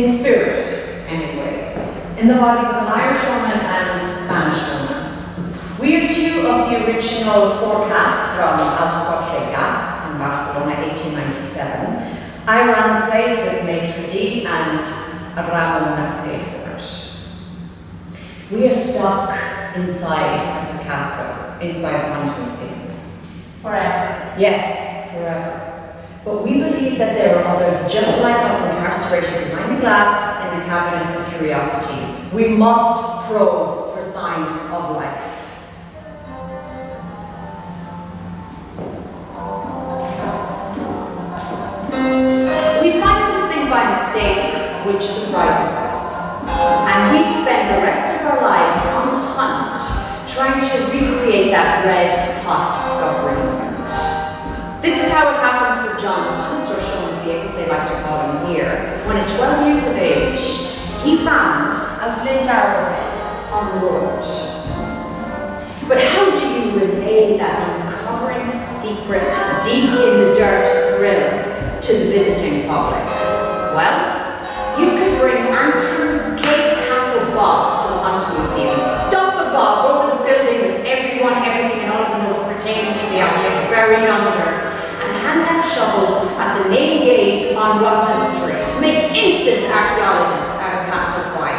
in spirit, anyway, in the bodies of an Irish woman and a Spanish woman. We are two of the original 4 cats from Els Quatre Gats in Barcelona, 1897. I ran the place as maitre d' and Ramon paid for it. We are stuck inside a Picasso, inside the Hunter Museum. Forever. Yes, forever. But we believe that there are others just like us incarcerated behind the glass in the cabinets of curiosities. We must probe for signs of life. We find something by mistake which surprises us. And we spend the rest of our lives on the hunt trying to recreate that red hot discovery moment. This is how it happened for John Hunt, or Sean Fick, as they like to call him here, when at 12 years of age, he found a flint arrowhead on the road. But how do you relay that uncovering a secret deep in the dirt thrill to the visiting public? Well, you could bring Antrim's Cape Castle Bob to the Hunt Museum, dump the Bob over the building with everyone, everything, and all of the notes pertaining to the objects buried under, hand out shovels at the main gate on Rutland Street. Make instant archaeologists out of passers-by.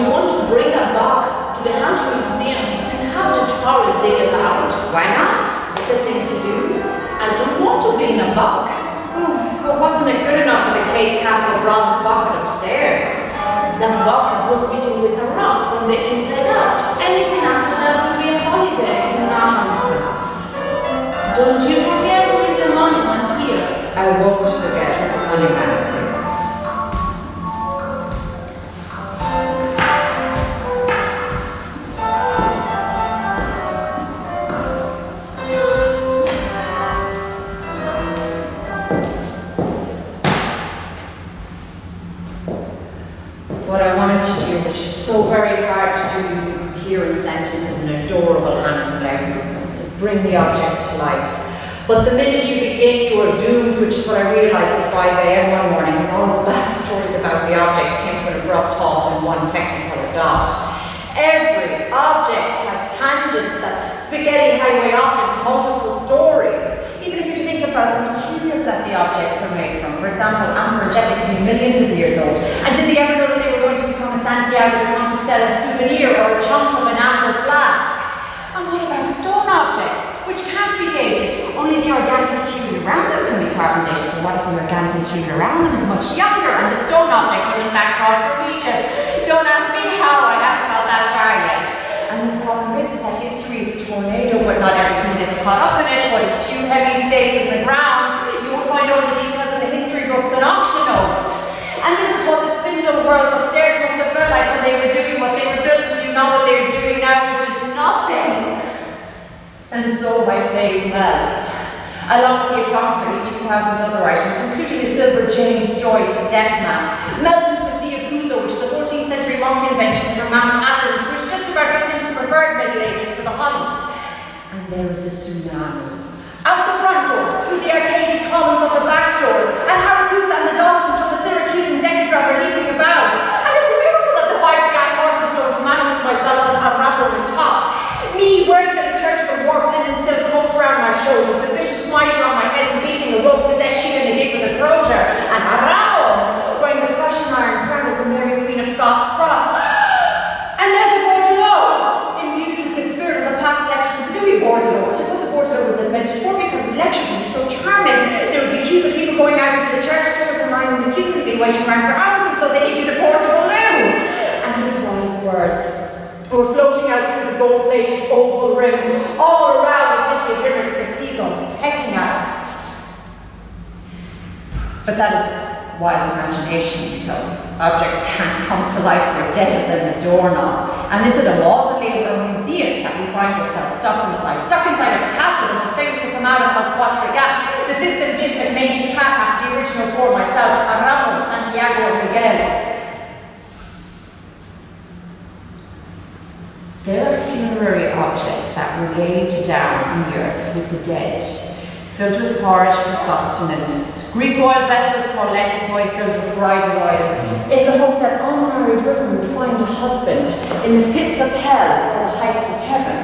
You want to bring a bug to the Hunt Museum and have the tourists dig us out? Why not? It's a thing to do. I don't want to be in a bug. But wasn't it good enough for the Cape Castle bronze bucket upstairs? That bucket was beaten with a rock from the inside out. Anything after that would be a holiday. Nonsense. Don't you forget who is the monument here. I won't forget who the monument is here. What I wanted to do, which is so very hard to do using coherent sentences and adorable hand and leg movements, is bring the objects to life. But the minute you begin, you are doomed, which is what I realised at 5 a.m. one morning when all the backstories about the objects came to an abrupt halt in one technicolor dot. Every object has tangents that spaghetti highway off into multiple stories. Even if you're to think about the materials that the objects are made from. For example, amber and jet, they can be millions of years old. And did they ever know that they were going to become a Santiago de Compostela souvenir or a chunk of an amber flask? And what about stone objects, which can't be dated? Only the organic material around them can be carbon dated. But what if the organic material around them is much younger and the stone object was in fact brought from Egypt? Don't ask me how, I haven't got that far yet. And the problem is that history is a tornado, but not everything gets caught up in it. What is too heavy stays in the ground. You will find all the details in the history books and auction notes. And this is what the spindle worlds upstairs must have felt like when they were doing what they were built to do, not what they're doing now, which is nothing. And so my face melts, along with the approximately 2,000 other items, including a silver James Joyce death mask, melts into a sea of Guzo, which is a 14th century monk invention from Mount Athens, which just about fits into the preferred Middle Ages for the hunts. And there is a tsunami. Out the front doors, through the arcaded columns of the back doors, and Harakusa and the dolphins from the Syracuse and Decadrop are leaping about. And it's a miracle that the fiberglass horses don't smash into myself and have Ramon on top. Me wearing the liturgical warp linen silk coat around my shoulders, the bishop's mitre on my head and beating a rope possessed shield in a gig with a crozier, and Ramon wearing the Prussian iron crown with the Mary Queen of Scots cross. And there's a Bordelot, imbued with the spirit of the past lectures of Louis Bordelot, which is what the Bordelot was invented for, because his lectures would be so charming. There would be queues of people going out to the church doors and lining the queues and been waiting around for hours, and so they needed a portable loo. And his wise words were floating out through the gold-plated oval rim, all around the city of Limerick, the seagulls pecking at us. But that is wild imagination, because objects can't come to life, they're deader than a doorknob. And is it a mausoleum or a museum that we find ourselves stuck inside a Picasso, the most famous to come out of Els Quatre Gats, the 5th legitimate mangy cat after the original 4 myself, Ramon, Santiago and Miguel. There are funerary objects that were laid down in the earth with the dead, filled with porridge for sustenance, Greek oil vessels called lekythoi filled with bridal oil, in the hope that unmarried women would find a husband in the pits of hell or the heights of heaven.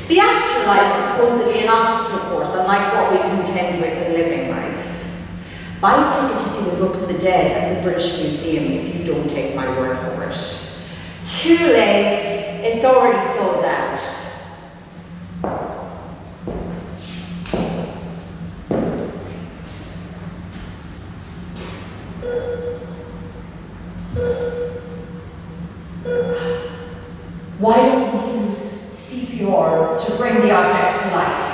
The afterlife is supposedly an obstacle course, unlike what we contend with in living life. Buy a ticket to see the Book of the Dead at the British Museum if you don't take my word for it. Too late, it's already sold out. Why don't we use CPR to bring the objects to life?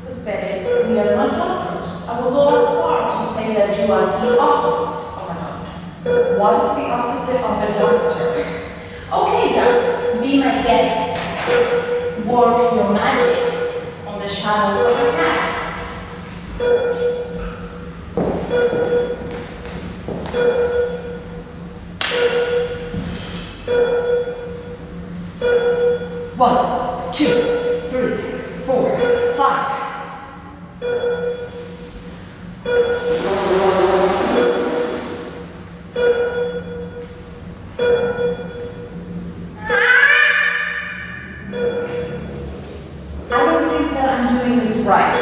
But Pere, we are not doctors. I will go as far to say that you are the opposite of a doctor. What is the opposite of a doctor? Okay, doctor, be my guest. Work your magic on the shadow of a cat. One, two, three, four, five. I don't think that I'm doing this right.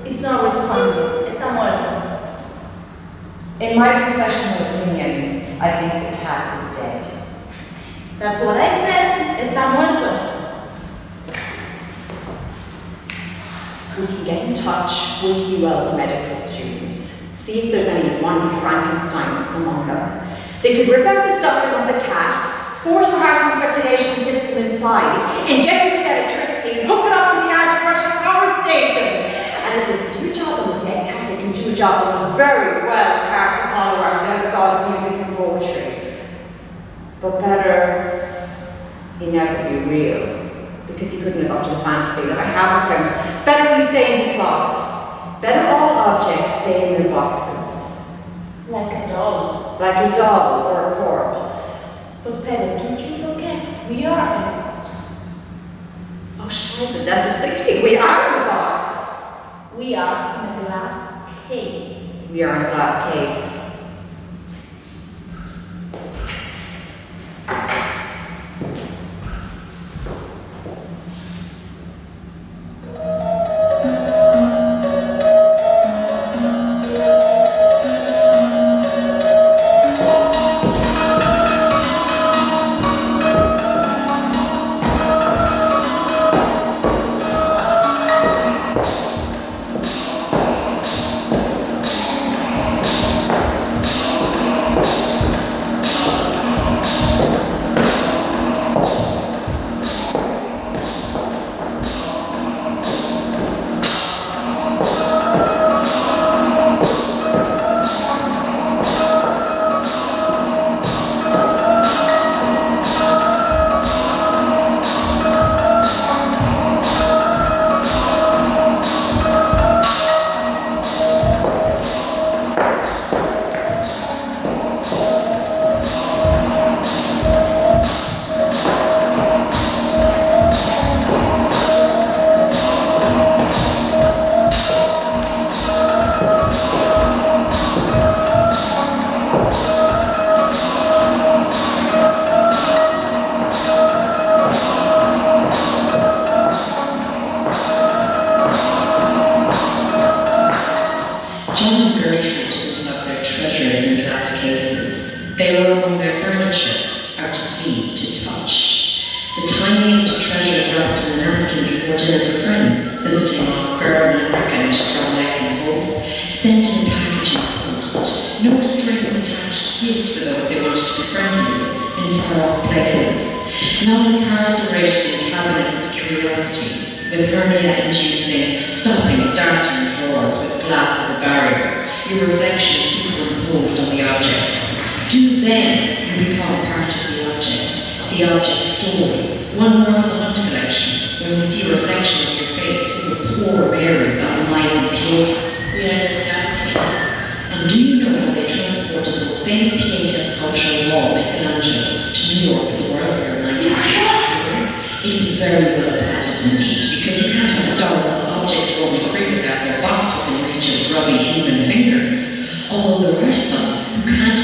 It's not responding. Está muerto. In my professional opinion, I think the cat is dead. That's what I said. Está muerto. We can get in touch with UL's medical students, see if there's any wannabe Frankensteins among them. They could rip out the stuffing of the cat, force the heart and circulation system inside, inject it with electricity, and hook it up to the iron crushing power station. And if they can do a job on the dead cat, they can do a job on the very well carved Catalan. They're the god of music and poetry. But better, he never be real. Because he couldn't live up to the fantasy that I have of him. Better he stay in his box. Better all objects stay in their boxes. Like a doll. Like a doll or a corpse. But Pere, don't you forget, we are in a box. Oh, scheiße, das ist richtig. We are in a box. We are in a glass case. We are in a glass case.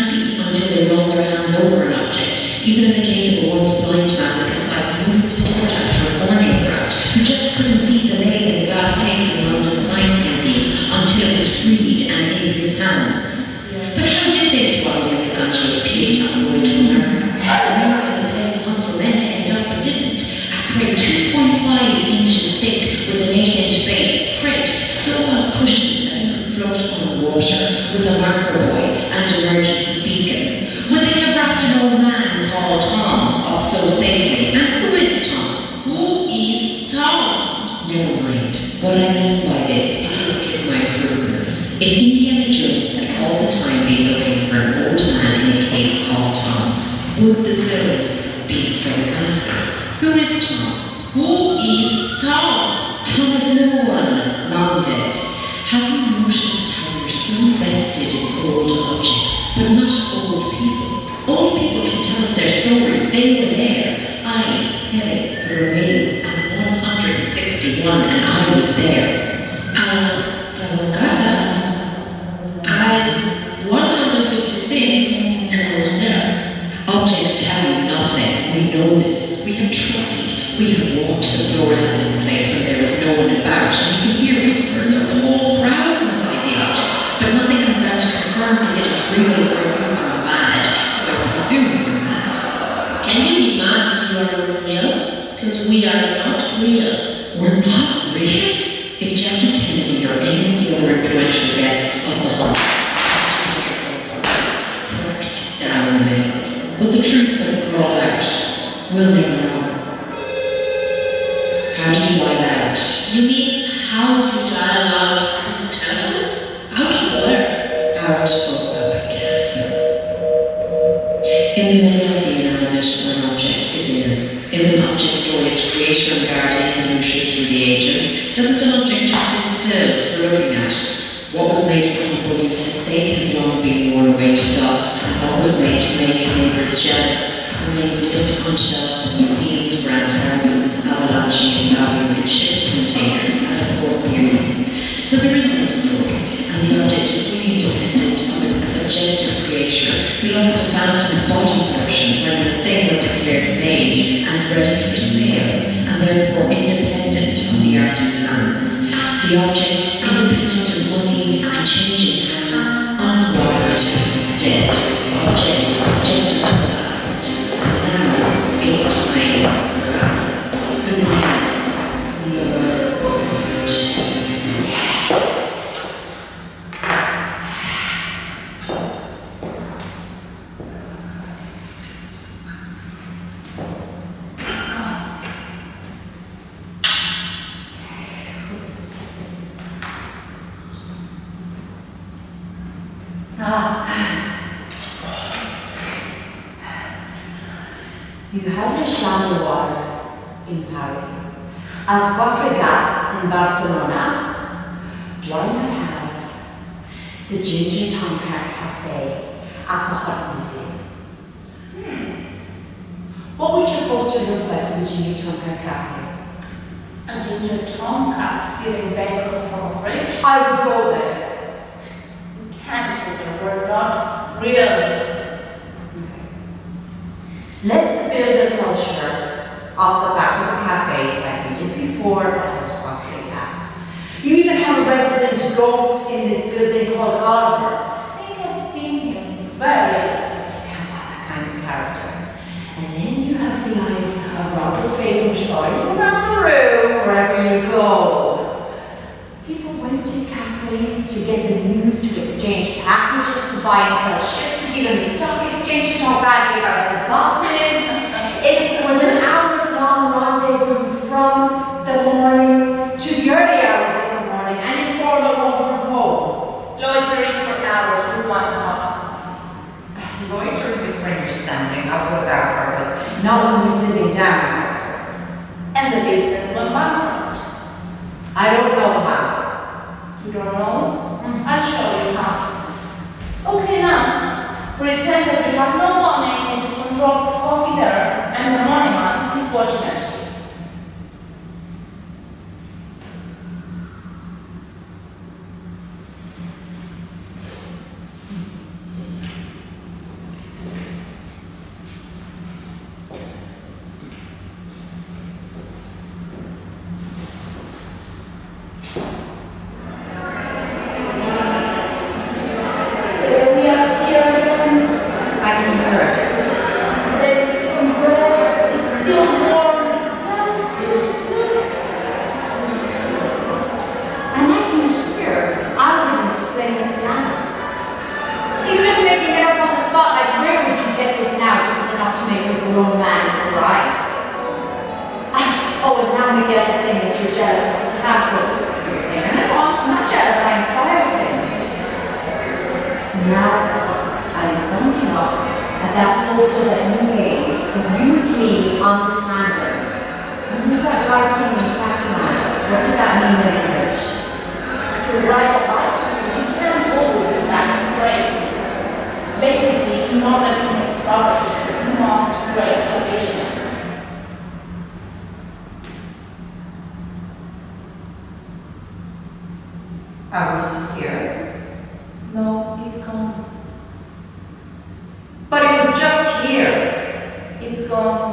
see until they run their hands over an object, even in the case of a once blind man with a sight who moved forward after a warning crowd, who just couldn't see the leg in the glass case in the London Science Museum until it was freed and in his hands. But how did they swallow Michelangelo's Pieta on the way to America? America, the place the hunts were meant to end up but didn't. A crate 2.5 inches thick with an 8-inch base, crate so well cushioned that it could float on the water with a marker buoy and emergency beacon. Would they have wrapped an old man called Tom up so safely? And who is Tom? Who is Tom? Never mind. What I mean by this, if you forgive my rudeness, if Indiana Jones had all the time been looking for an old man in a cave called Tom, would the films be so massive? Who is Tom? Who is Tom? Tom is no one, Mom dead. Have you noticed how you're so invested in old objects, but not old people? Old people can tell us their stories. They were there. I, Pere, Romeu, and 161, and I was there. Casas. I'm 156, and I was there. Objects tell you nothing. We know this. We have tried. We have walked the floors of this place when there is no one about, and you can hear whispers or whole crowds inside the objects, but nothing comes out to confirm if it is real or if you are mad, so I presume you're mad. Can you be mad if you are real? Because we are not real. We're not real. If Jackie Kennedy or any of the other influential guests of the hunt cracked down the middle, would the truth have crawled out? We'll never know. How do you dial out? You mean how you dial out from the telephone? Out of where? Out of a Picasso. In the middle of the inanimate of an object is an object story, its creator and guardians and nurtures through the ages. Doesn't an object just sit still for looking at? What was made for people use's sake has long been worn away to dust, and what was made to make neighbours jealous remains lived on shelves in museums, grand houses, avalanche and value in ship containers at a Port Union. So there is no story, and the object is fully independent of its subjective creator, who lost a phantom body portion when the thing was declared made and ready for sale, and therefore independent of the artist's hands. The object, independent of money and changing hands, uncooperative, dead, object to the past. Now, it's time for us. Who is here? You have the Chat Noir in Paris, Els Quatre Gats in Barcelona. Why not have the Ginger Tomcat Café at the Hut Museum? What would your poster look like for the Ginger Tomcat Café? A ginger tomcat stealing bacon from a fridge? I would go there. You can't open, we're not real. Let's build a culture off the back of a cafe like we did before at Els Quatre Gats. You even have a resident ghost in this building called Oliver. I think I've seen him very You can't have that kind of character. And then you have the eyes of Robert Fagan showing around the room wherever you go. People went to cafes to get the news, to exchange packages, to buy and sell ships, to deal in the stock exchange, to talk badly about their bosses. It was an hours-long rendezvous from the morning to the early hours of the morning, and informal home from home. loitering for hours with one cup of coffee. Loitering is when you're standing up without purpose, not when you're sitting down without purpose. And the business went bankrupt. I don't know how. You don't know? I'll show you how. Okay, now, pretend that we have no money and just one drop of coffee there, and the money man is watching at you. Now I'm pointing up at that poster that you made of you and me on the tandem. And is that writing in Catalan? What does that mean in English? To ride a bicycle, you can't always be back straight. Basically, in order to make progress, you must break tradition. Are we still here? No, it's gone. But it was just here. It's gone.